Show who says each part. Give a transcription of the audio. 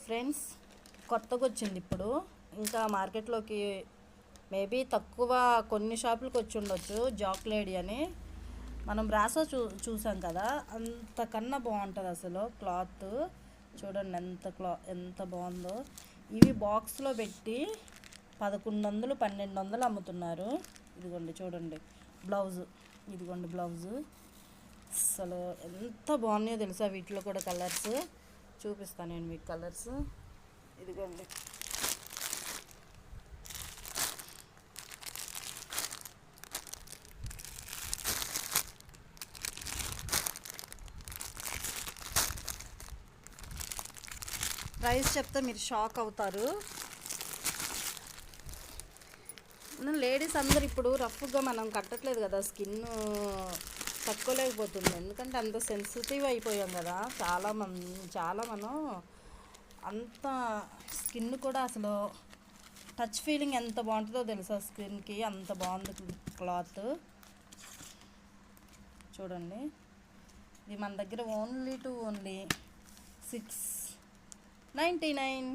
Speaker 1: Friends, కొత్తగా వచ్చింది ఇప్పుడు. ఇంకా మార్కెట్లోకి మేబీ తక్కువ కొన్ని షాపులకు వచ్చి ఉండొచ్చు. జాక్లేడీ అని మనం బ్రాసో చూసాం కదా, అంతకన్నా బాగుంటుంది అసలు. క్లాత్ చూడండి ఎంత బాగుందో. ఇవి బాక్స్లో పెట్టి 1100 1200 అమ్ముతున్నారు. ఇదిగోండి చూడండి బ్లౌజు, ఇదిగోండి బ్లౌజు. అసలు ఎంత బాగున్నాయో తెలుసా. వీటిలో కూడా కలర్స్ చూపిస్తాను నేను మీకు. కలర్స్ ఇదిగోండి. ప్రైస్ చెప్తే మీరు షాక్ అవుతారు. లేడీస్ అందరు ఇప్పుడు రఫ్గా మనం కట్టట్లేదు కదా, స్కిన్ తట్టుకోలేకపోతుంది. ఎందుకంటే అంత సెన్సిటివ్ అయిపోయాం కదా చాలా మనం అంత స్కిన్ కూడా అసలు టచ్ ఫీలింగ్ ఎంత బాగుంటుందో తెలుసా. స్కిన్కి అంత బాగుంది క్లాత్. చూడండి, ఇది మన దగ్గర ఓన్లీ 699.